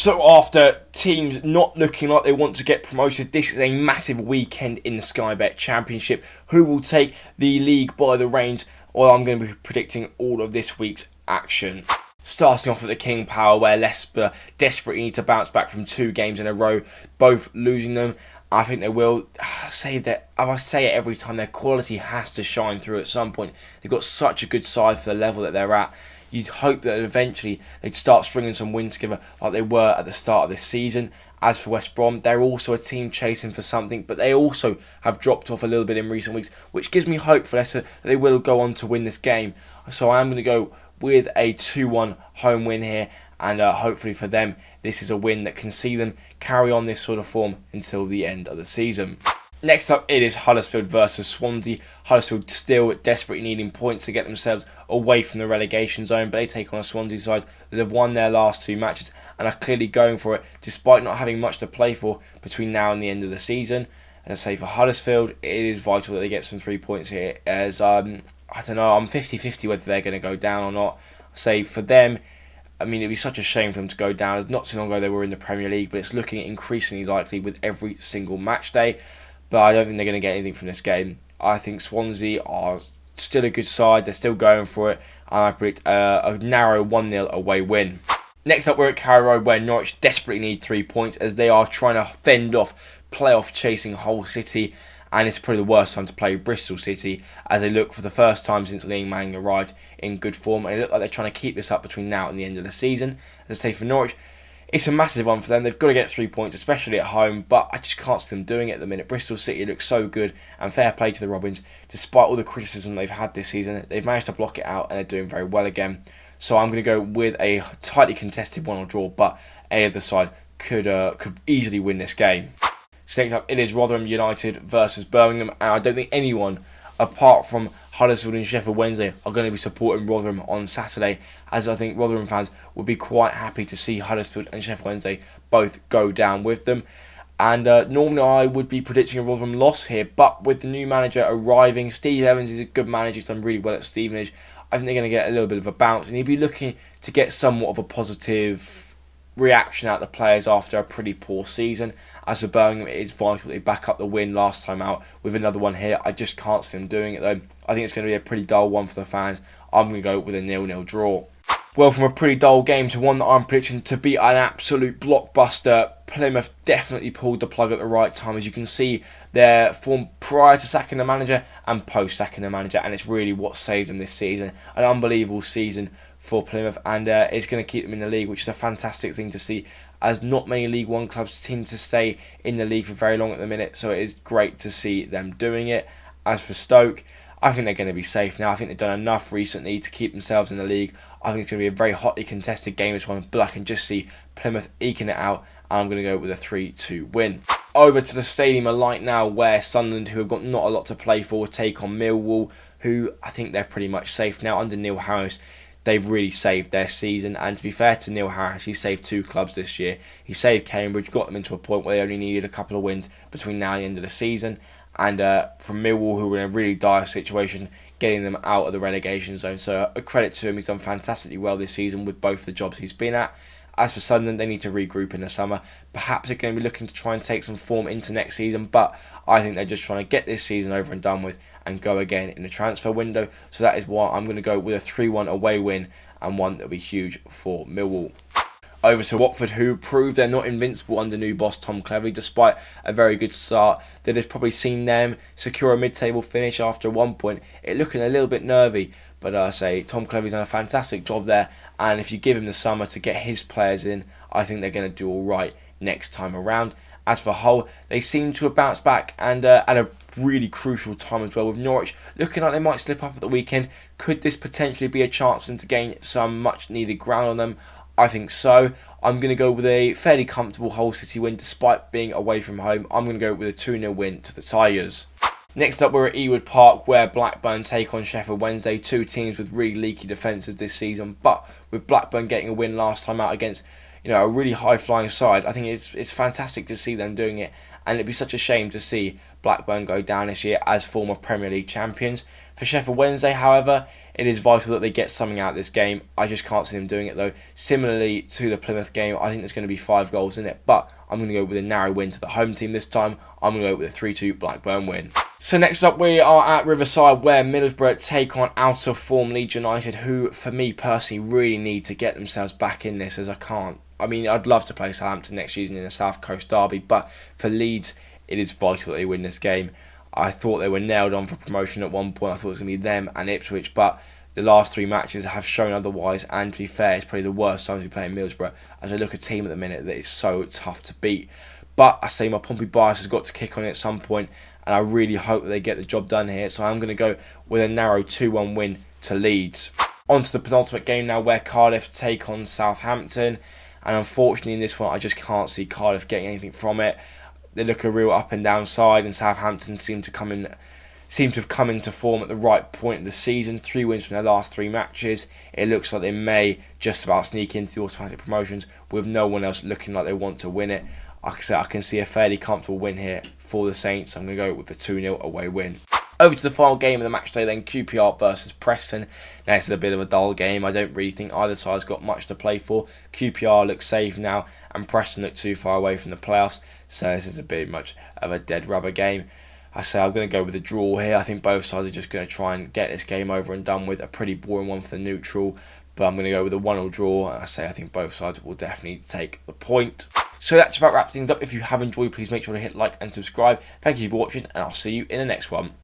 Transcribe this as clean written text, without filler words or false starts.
So after teams not looking like they want to get promoted, this is a massive weekend in the Sky Bet Championship. Who will take the league by the reins? Well, I'm going to be predicting all of this week's action. Starting off at the King Power, where Leicester desperately need to bounce back from 2 games in a row, both losing them. I think they will. I say it every time, their quality has to shine through at some point. They've got such a good side for the level that they're at. You'd hope that eventually they'd start stringing some wins together like they were at the start of this season. As for West Brom, they're also a team chasing for something, but they also have dropped off a little bit in recent weeks, which gives me hope for Leicester that they will go on to win this game. So I am going to go with a 2-1 home win here, and hopefully for them, this is a win that can see them carry on this sort of form until the end of the season. Next up, it is Huddersfield versus Swansea. Huddersfield still desperately needing points to get themselves away from the relegation zone, but they take on a Swansea side that have won their last 2 matches and are clearly going for it, despite not having much to play for between now and the end of the season. As I say, for Huddersfield, it is vital that they get some 3 points here, as I don't know, I'm 50-50 whether they're going to go down or not. I say for them, I mean, it'd be such a shame for them to go down, as not so long ago they were in the Premier League, but it's looking increasingly likely with every single match day. But I don't think they're going to get anything from this game. I think Swansea are still a good side. They're still going for it. And I predict a narrow 1-0 away win. Next up, we're at Carrow Road, where Norwich desperately need 3 points as they are trying to fend off playoff chasing Hull City. And it's probably the worst time to play Bristol City, as they look for the first time since Liam Manning arrived in good form. And they look like they're trying to keep this up between now and the end of the season. As I say, for Norwich, it's a massive one for them. They've got to get 3 points, especially at home, but I just can't see them doing it at the minute. Bristol City looks so good, and fair play to the Robins. Despite all the criticism they've had this season, they've managed to block it out, and they're doing very well again. So I'm going to go with a tightly contested 1-1 draw, but any other side could easily win this game. So next up, it is Rotherham United versus Birmingham, and I don't think anyone, apart from Huddersfield and Sheffield Wednesday, are going to be supporting Rotherham on Saturday, as I think Rotherham fans would be quite happy to see Huddersfield and Sheffield Wednesday both go down with them. And normally I would be predicting a Rotherham loss here, but with the new manager arriving, Steve Evans is a good manager, he's done really well at Stevenage. I think they're going to get a little bit of a bounce, and he'll be looking to get somewhat of a positive reaction out of the players after a pretty poor season. As for Birmingham, it is vital they back up the win last time out with another one here. I just can't see them doing it though. I think it's going to be a pretty dull one for the fans. I'm going to go with a 0-0 draw. Well, from a pretty dull game to one that I'm predicting to be an absolute blockbuster, Plymouth definitely pulled the plug at the right time. As you can see, their form prior to sacking the manager and post sacking the manager, and it's really what saved them this season. An unbelievable season for Plymouth, and it's going to keep them in the league, which is a fantastic thing to see, as not many League One clubs seem to stay in the league for very long at the minute, so it is great to see them doing it. As for Stoke, I think they're going to be safe now. I think they've done enough recently to keep themselves in the league. I think it's going to be a very hotly contested game this one, but I can just see Plymouth eking it out, and I'm going to go with a 3-2 win. Over to the Stadium of Light now, where Sunderland, who have got not a lot to play for, take on Millwall, who I think they're pretty much safe now under Neil Harris. They've really saved their season, and to be fair to Neil Harris, he saved 2 clubs this year. He saved Cambridge, got them into a point where they only needed a couple of wins between now and the end of the season, and from Millwall, who were in a really dire situation, getting them out of the relegation zone. So a credit to him, he's done fantastically well this season with both the jobs he's been at. As for Sunderland, they need to regroup in the summer. Perhaps they're going to be looking to try and take some form into next season, but I think they're just trying to get this season over and done with and go again in the transfer window. So that is why I'm going to go with a 3-1 away win, and one that will be huge for Millwall. Over to Watford, who proved they're not invincible under new boss Tom Cleverley, despite a very good start. That has probably seen them secure a mid-table finish after one point. It looking a little bit nervy, but I say Tom Cleverley's done a fantastic job there, and if you give him the summer to get his players in, I think they're going to do all right next time around. As for Hull, they seem to have bounced back, and at a really crucial time as well, with Norwich looking like they might slip up at the weekend. Could this potentially be a chance for them to gain some much needed ground on them? I think so. I'm going to go with a fairly comfortable Hull City win despite being away from home. I'm going to go with a 2-0 win to the Tigers. Next up, we're at Ewood Park, where Blackburn take on Sheffield Wednesday, 2 teams with really leaky defences this season, but with Blackburn getting a win last time out against a really high-flying side, I think it's fantastic to see them doing it, and it'd be such a shame to see Blackburn go down this year as former Premier League champions. For Sheffield Wednesday, however, it is vital that they get something out of this game. I just can't see them doing it though. Similarly to the Plymouth game, I think there's going to be 5 goals in it, but I'm going to go with a narrow win to the home team this time. I'm going to go with a 3-2 Blackburn win. So next up we are at Riverside, where Middlesbrough take on out of form Leeds United, who for me personally really need to get themselves back in this, as I mean, I'd love to play Southampton next season in the South Coast Derby, but for Leeds it is vital that they win this game. I thought they were nailed on for promotion at one point. I thought it was going to be them and Ipswich, but the last 3 matches have shown otherwise, and to be fair, it's probably the worst times we play in Middlesbrough, as I look at a team at the minute that is so tough to beat. But I say my Pompey bias has got to kick on it at some point, and I really hope that they get the job done here, so I'm going to go with a narrow 2-1 win to Leeds. On to the penultimate game now, where Cardiff take on Southampton, and unfortunately in this one I just can't see Cardiff getting anything from it. They look a real up and down side, and Southampton seem to have come into form at the right point of the season. 3 wins from their last 3 matches. It looks like they may just about sneak into the automatic promotions with no one else looking like they want to win it. Like I said, I can see a fairly comfortable win here for the Saints. I'm going to go with a 2-0 away win. Over to the final game of the match day then, QPR versus Preston. Now this is a bit of a dull game. I don't really think either side's got much to play for. QPR looks safe now, and Preston look too far away from the playoffs, so this is a bit much of a dead rubber game. I say I'm going to go with a draw here. I think both sides are just going to try and get this game over and done with. A pretty boring one for the neutral, but I'm going to go with a 1-1 draw. I think both sides will definitely take the point. So that's about wraps things up. If you have enjoyed, please make sure to hit like and subscribe. Thank you for watching, and I'll see you in the next one.